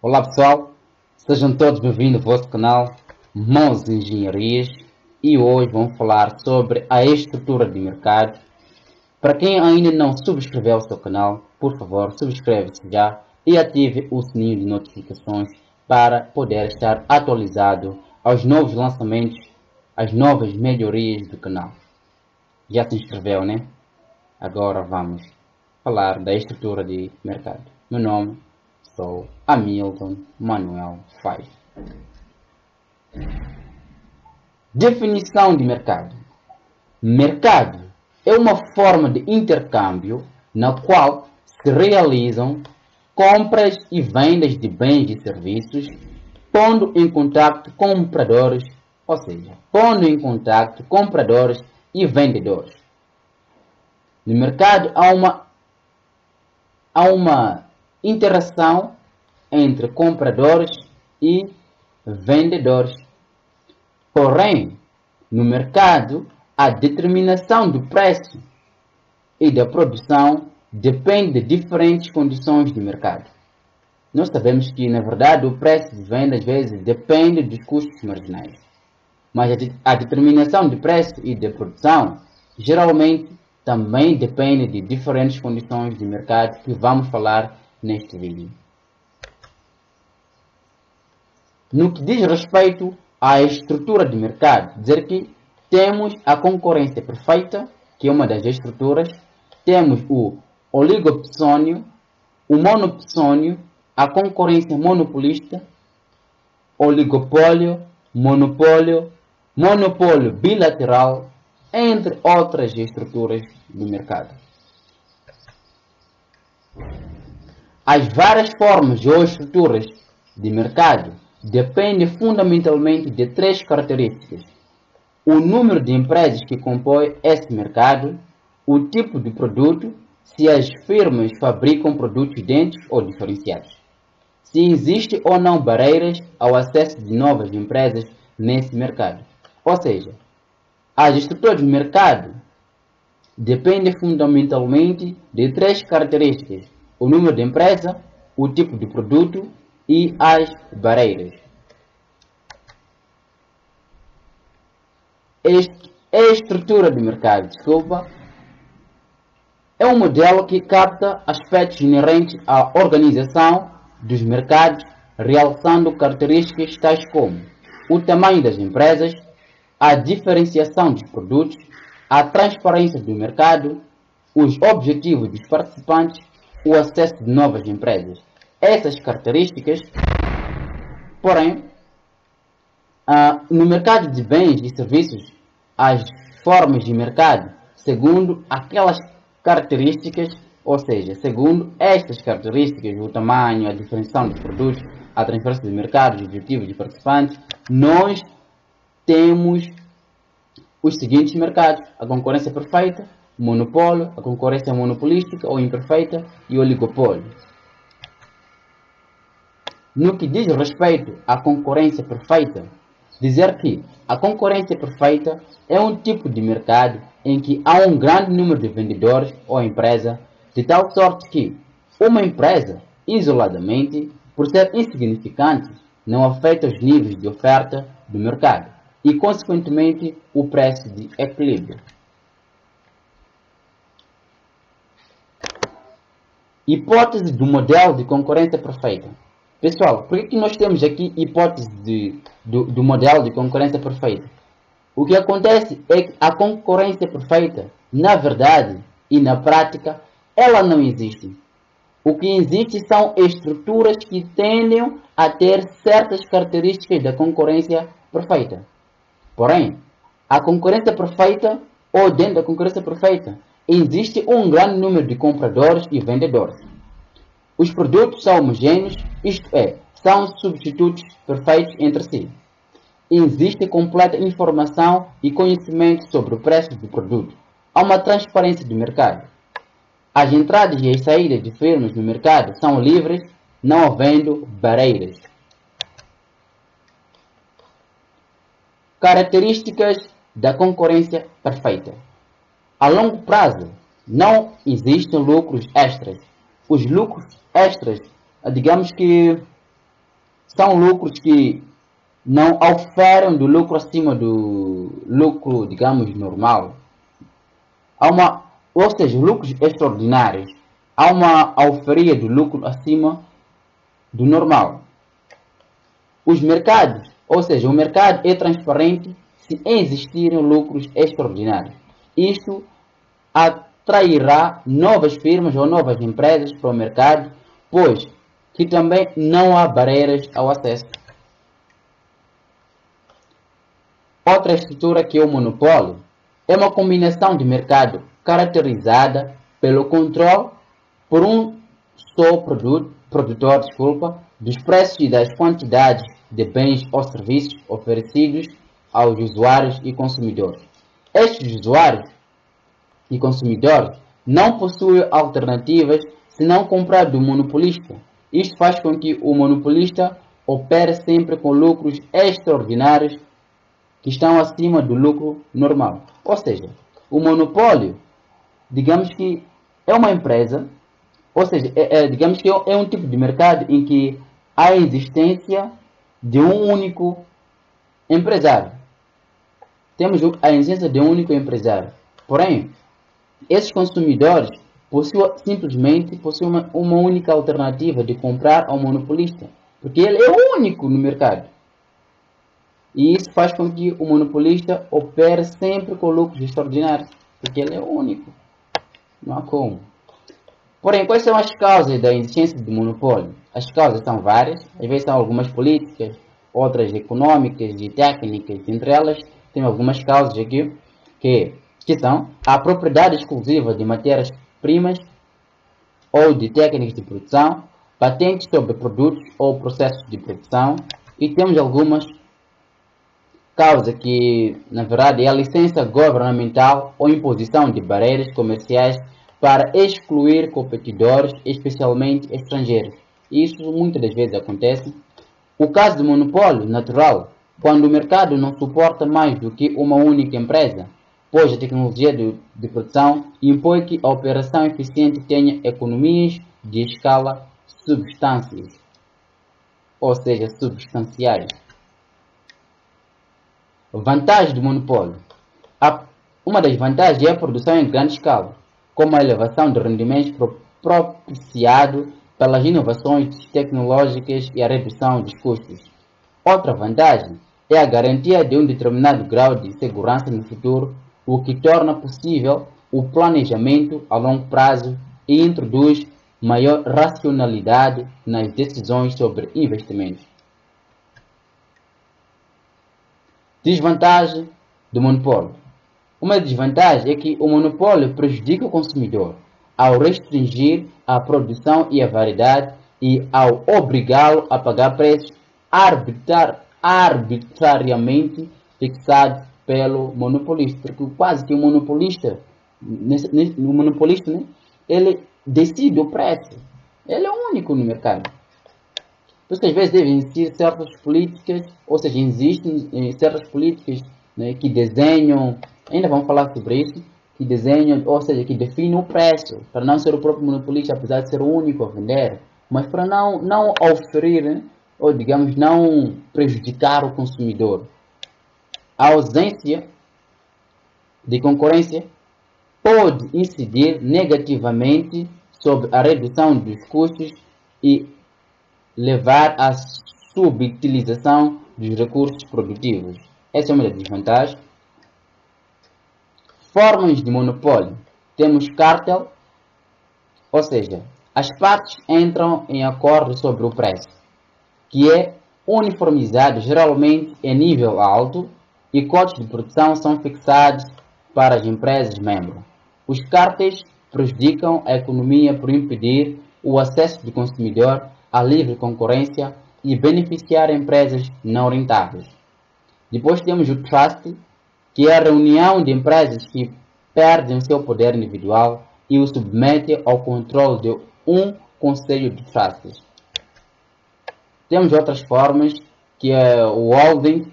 Olá pessoal, sejam todos bem-vindos ao vosso canal Mãos Engenharias e hoje vamos falar sobre a estrutura de mercado. Para quem ainda não subscreveu o seu canal, por favor subscreve-se já e ative o sininho de notificações para poder estar atualizado aos novos lançamentos, às novas melhorias do canal. Já se inscreveu, né? Agora vamos falar da estrutura de mercado. Meu nome sou Hamilton Manuel Faz. Definição de mercado. Mercado é uma forma de intercâmbio na qual se realizam compras e vendas de bens e serviços, pondo em contato compradores, ou seja, pondo em contato compradores e vendedores. No mercado há uma interação entre compradores e vendedores. Porém, no mercado, a determinação do preço e da produção depende de diferentes condições de mercado. Nós sabemos que, na verdade, o preço de venda às vezes depende dos custos marginais. Mas a determinação de preço e de produção geralmente também depende de diferentes condições de mercado que vamos falar neste vídeo. No que diz respeito à estrutura de mercado, dizer que temos a concorrência perfeita, que é uma das estruturas, temos o oligopsônio, o monopsônio, a concorrência monopolista, oligopólio, monopólio, monopólio bilateral, entre outras estruturas do mercado. As várias formas ou estruturas de mercado dependem fundamentalmente de três características: o número de empresas que compõem esse mercado, o tipo de produto, se as firmas fabricam produtos idênticos ou diferenciados, se existe ou não barreiras ao acesso de novas empresas nesse mercado. Ou seja, as estruturas de mercado dependem fundamentalmente de três características: o número de empresa, o tipo de produto e as barreiras. A estrutura de mercado, é um modelo que capta aspectos inerentes à organização dos mercados, realçando características tais como o tamanho das empresas, a diferenciação dos produtos, a transparência do mercado, os objetivos dos participantes, o acesso de novas empresas. Essas características, porém, no mercado de bens e serviços, as formas de mercado, segundo aquelas características, ou seja, segundo estas características, o tamanho, a diferenciação dos produtos, a transferência do mercado, os objetivos de participantes, nós temos os seguintes mercados: a concorrência perfeita, o monopólio, a concorrência monopolística ou imperfeita e o oligopólio. No que diz respeito à concorrência perfeita, dizer que a concorrência perfeita é um tipo de mercado em que há um grande número de vendedores ou empresa, de tal sorte que uma empresa, isoladamente, por ser insignificante, não afeta os níveis de oferta do mercado e, consequentemente, o preço de equilíbrio. Hipótese do modelo de concorrência perfeita. Pessoal, por que nós temos aqui hipótese do modelo de concorrência perfeita? O que acontece é que a concorrência perfeita, na verdade e na prática, ela não existe. O que existe são estruturas que tendem a ter certas características da concorrência perfeita. Porém, a concorrência perfeita, ou dentro da concorrência perfeita, existe um grande número de compradores e vendedores. Os produtos são homogêneos, isto é, são substitutos perfeitos entre si. Existe completa informação e conhecimento sobre o preço do produto. Há uma transparência do mercado. As entradas e as saídas de firmas no mercado são livres, não havendo barreiras. Características da concorrência perfeita. A longo prazo, não existem lucros extras. Os lucros extras, digamos que são lucros que não oferem do lucro acima do lucro, digamos, normal. Ou seja, lucros extraordinários. Há uma alfaria do lucro acima do normal. Os mercados, ou seja, o mercado é transparente se existirem lucros extraordinários. Isto atrairá novas firmas ou novas empresas para o mercado, pois que também não há barreiras ao acesso. Outra estrutura que é o monopólio é uma combinação de mercado caracterizada pelo controle por um só produtor, dos preços e das quantidades de bens ou serviços oferecidos aos usuários e consumidores. Estes usuários e consumidores não possuem alternativas se não comprar do monopolista. Isto faz com que o monopolista opere sempre com lucros extraordinários que estão acima do lucro normal. Ou seja, o monopólio, digamos que é uma empresa, ou seja, digamos que é um tipo de mercado em que há a existência de um único empresário. Temos a existência de um único empresário. Porém, esses consumidores simplesmente possuem uma única alternativa de comprar ao monopolista, porque ele é o único no mercado. E isso faz com que o monopolista opere sempre com lucros extraordinários, porque ele é o único. Não há como. Porém, quais são as causas da existência do monopólio? As causas são várias, às vezes são algumas políticas, outras econômicas e técnicas. Entre elas, tem algumas causas aqui, que são a propriedade exclusiva de matérias-primas ou de técnicas de produção, patentes sobre produtos ou processos de produção, e temos algumas causas que, na verdade, é a licença governamental ou imposição de barreiras comerciais para excluir competidores, especialmente estrangeiros. Isso muitas das vezes acontece. O caso do monopólio natural, quando o mercado não suporta mais do que uma única empresa, pois a tecnologia de produção impõe que a operação eficiente tenha economias de escala substanciais. Vantagem do monopólio. Uma das vantagens é a produção em grande escala, como a elevação de rendimentos propiciado pelas inovações tecnológicas e a redução dos custos. Outra vantagem é a garantia de um determinado grau de segurança no futuro, o que torna possível o planejamento a longo prazo e introduz maior racionalidade nas decisões sobre investimentos. Desvantagem do monopólio. Uma desvantagem é que o monopólio prejudica o consumidor ao restringir a produção e a variedade e ao obrigá-lo a pagar preços arbitrariamente fixados pelo monopolista. Porque quase que o monopolista, né, ele decide o preço. Ele é o único no mercado. Por isso que às vezes devem existir certas políticas, ou seja, existem certas políticas, né, que desenham, ainda vamos falar sobre isso, que desenham, ou seja, que definem o preço, para não ser o próprio monopolista, apesar de ser o único a vender, mas para não oferir, né, ou digamos, não prejudicar o consumidor. A ausência de concorrência pode incidir negativamente sobre a redução dos custos e levar à subutilização dos recursos produtivos. Essa é uma das desvantagens. Formas de monopólio. Temos cártel, ou seja, as partes entram em acordo sobre o preço, que é uniformizado geralmente em nível alto, e custos de produção são fixados para as empresas membros. Os cárteis prejudicam a economia por impedir o acesso do consumidor à livre concorrência e beneficiar empresas não rentáveis. Depois temos o trust, que é a reunião de empresas que perdem seu poder individual e o submetem ao controle de um conselho de trusts. Temos outras formas, que é o holding.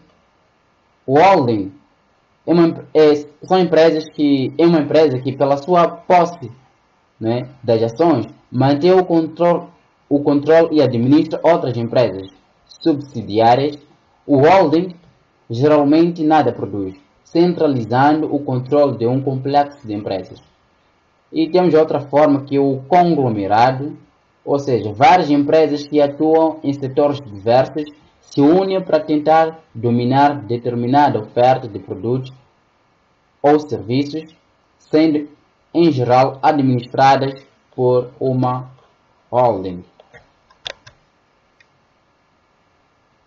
O holding é uma empresa que pela sua posse, né, das ações, mantém o controle e administra outras empresas. subsidiárias, o holding geralmente nada produz, centralizando o controle de um complexo de empresas. E temos outra forma que é o conglomerado, ou seja, várias empresas que atuam em setores diversos se unem para tentar dominar determinada oferta de produtos ou serviços, sendo em geral administradas por uma holding.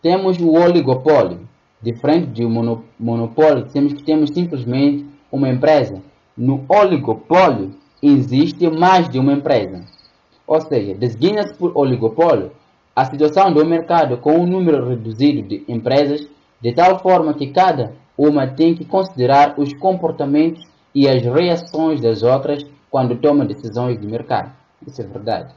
Temos o oligopólio. Diferente do monopólio, temos simplesmente uma empresa. No oligopólio existe mais de uma empresa. Ou seja, designa-se por oligopólio a situação do mercado com um número reduzido de empresas, de tal forma que cada uma tem que considerar os comportamentos e as reações das outras quando toma decisões de mercado. Isso é verdade.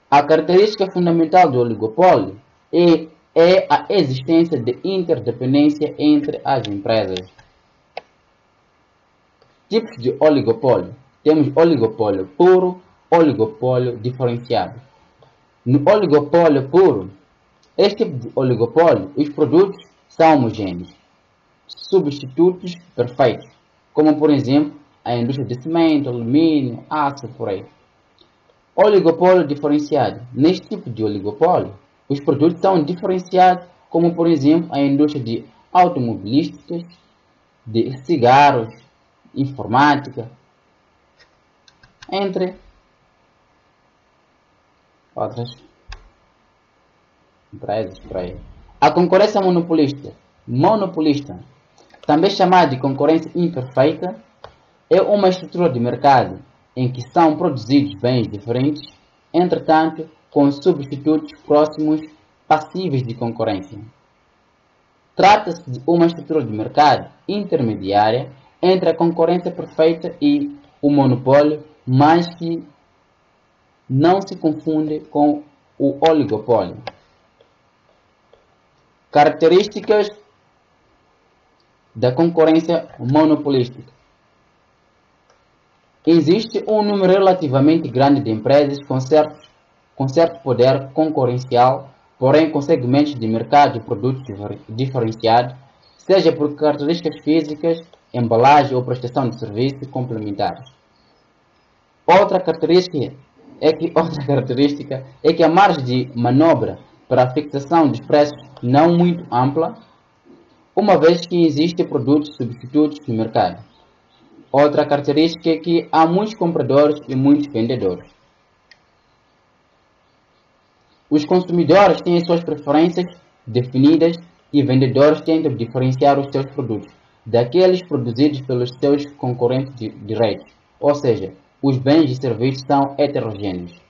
A característica fundamental do oligopólio é a existência de interdependência entre as empresas. Tipos de oligopólio. Temos oligopólio puro, oligopólio diferenciado. No oligopólio puro, este tipo de oligopólio, os produtos são homogêneos, substitutos perfeitos, como por exemplo a indústria de cimento, alumínio, aço, por aí. Oligopólio diferenciado. Neste tipo de oligopólio, os produtos são diferenciados, como por exemplo a indústria de automobilísticas, de cigarros, informática, entre outras empresas por aí. A concorrência monopolista, também chamada de concorrência imperfeita, é uma estrutura de mercado em que são produzidos bens diferentes, entretanto, com substitutos próximos passíveis de concorrência. Trata-se de uma estrutura de mercado intermediária entre a concorrência perfeita e o monopólio, mas que não se confunde com o oligopólio. Características da concorrência monopolística. Existe um número relativamente grande de empresas com certo poder concorrencial, porém com segmentos de mercado e produtos diferenciados, seja por características físicas, embalagem ou prestação de serviços complementares. Outra característica é que a margem de manobra para a fixação dos preços não muito ampla, uma vez que existem produtos substitutos no mercado. Outra característica é que há muitos compradores e muitos vendedores. Os consumidores têm as suas preferências definidas e vendedores tentam diferenciar os seus produtos daqueles produzidos pelos seus concorrentes diretos, ou seja, os bens e serviços são heterogêneos.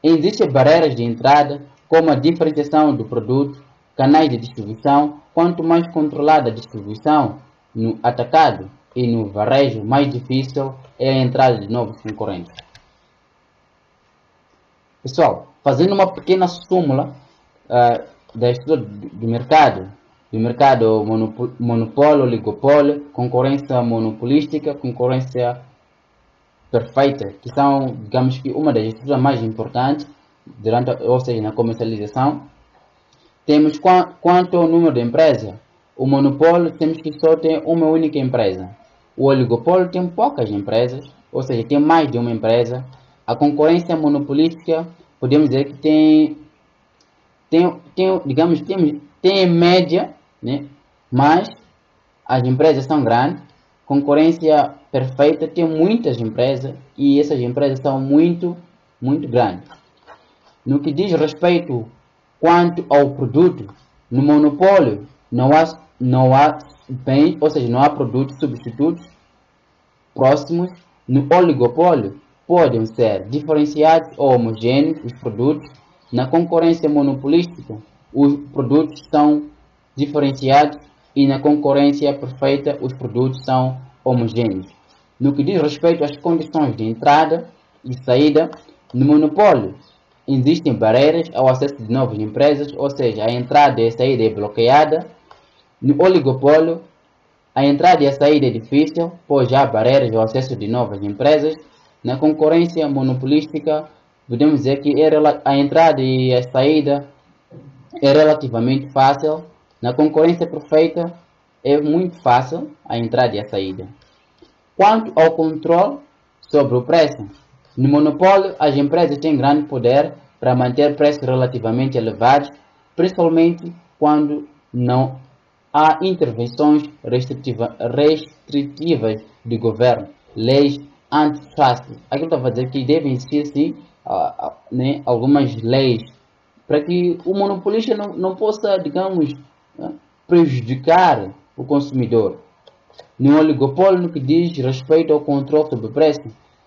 Existem barreiras de entrada, como a diferenciação do produto, canais de distribuição. Quanto mais controlada a distribuição no atacado e no varejo, mais difícil é a entrada de novos concorrentes. Pessoal, fazendo uma pequena súmula da estrutura do mercado monopólio, oligopólio, concorrência monopolística, concorrência perfeita, que são, digamos que, uma das estruturas mais importantes ou seja, na comercialização. Temos quanto ao número de empresas. O monopólio temos que só ter uma única empresa. O oligopólio tem poucas empresas, ou seja, tem mais de uma empresa. A concorrência monopolística, podemos dizer que tem em média, né? Mas as empresas são grandes. Concorrência perfeita tem muitas empresas e essas empresas são muito grandes. No que diz respeito quanto ao produto, no monopólio não há bens, ou seja, não há produtos substitutos próximos. No oligopólio podem ser diferenciados ou homogêneos os produtos. Na concorrência monopolística, os produtos são diferenciados e na concorrência perfeita os produtos são homogêneos. No que diz respeito às condições de entrada e saída, no monopólio existem barreiras ao acesso de novas empresas, ou seja, a entrada e a saída é bloqueada. No oligopólio, a entrada e a saída é difícil, pois há barreiras ao acesso de novas empresas. Na concorrência monopolística, podemos dizer que a entrada e a saída é relativamente fácil. Na concorrência perfeita é muito fácil a entrada e a saída. Quanto ao controle sobre o preço, no monopólio as empresas têm grande poder para manter preços relativamente elevados, principalmente quando não há intervenções restritivas do governo, leis antitrust. Aquilo que eu estava a dizer que devem existir sim, né, algumas leis para que o monopolista não possa, digamos, prejudicar o consumidor. No oligopólio, no que diz respeito ao controle sobre o preço,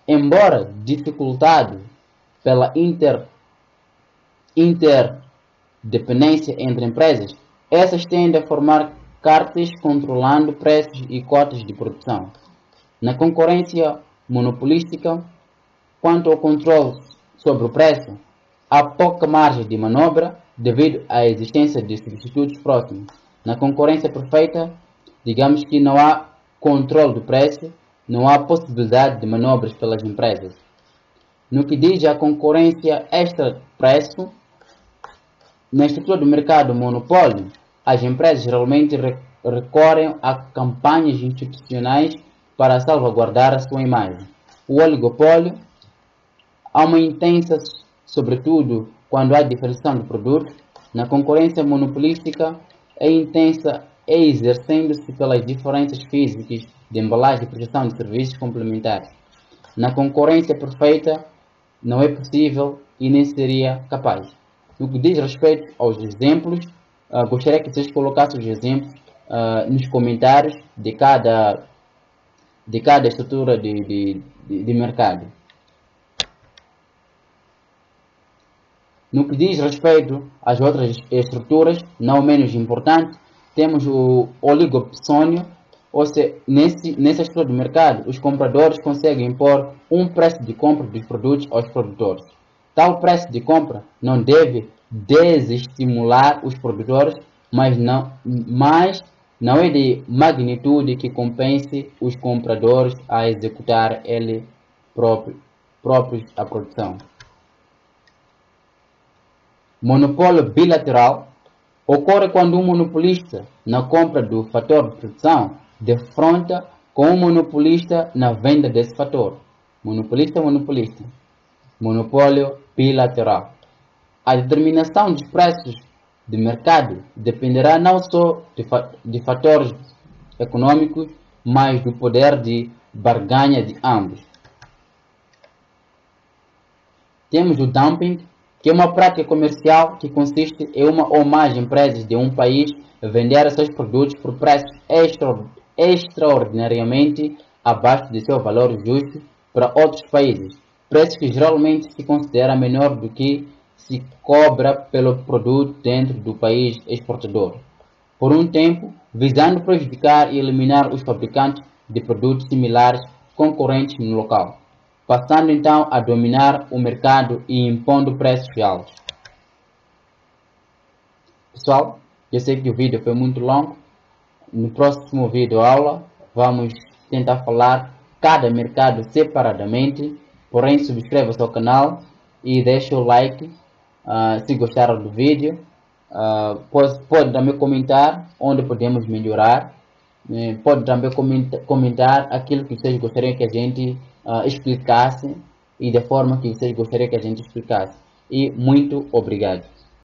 embora dificultado pela interdependência entre empresas, essas tendem a formar cartas controlando preços e cotas de produção. Na concorrência monopolística, quanto ao controle sobre o preço, há pouca margem de manobra devido à existência de substitutos próximos. Na concorrência perfeita, digamos que não há controle do preço, não há possibilidade de manobras pelas empresas. No que diz à concorrência extra-preço, na estrutura do mercado monopólio, as empresas geralmente recorrem a campanhas institucionais para salvaguardar a sua imagem. O oligopólio, há uma intensa, sobretudo quando há diferenciação de produtos. Na concorrência monopolística, é intensa exercendo-se pelas diferenças físicas de embalagem e prestação de serviços complementares. Na concorrência perfeita, não é possível e nem seria capaz. No que diz respeito aos exemplos, gostaria que vocês colocassem os exemplos nos comentários de cada estrutura de mercado. No que diz respeito às outras estruturas, não menos importante, temos o oligopsônio, ou seja, nessa estrutura do mercado, os compradores conseguem impor um preço de compra dos produtos aos produtores. Tal preço de compra não deve desestimular os produtores, mas não é de magnitude que compense os compradores a executar eles próprios a produção. Monopólio bilateral ocorre quando um monopolista na compra do fator de produção defronta com um monopolista na venda desse fator. Monopolista. Monopólio bilateral. A determinação dos preços de mercado dependerá não só de fatores econômicos, mas do poder de barganha de ambos. Temos o dumping, que é uma prática comercial que consiste em uma ou mais empresas de um país vender seus produtos por preços extraordinariamente abaixo de seu valor justo para outros países, preço que geralmente se considera menor do que se cobra pelo produto dentro do país exportador, por um tempo, visando prejudicar e eliminar os fabricantes de produtos similares concorrentes no local, passando então a dominar o mercado e impondo preços altos. Pessoal, eu sei que o vídeo foi muito longo. No próximo vídeo aula vamos tentar falar cada mercado separadamente. Porém, subscreva-se ao canal e deixe o like se gostaram do vídeo. Pode também comentar onde podemos melhorar. Pode também comentar aquilo que vocês gostariam que a gente explicasse e da forma que vocês gostariam que a gente explicasse. E muito obrigado.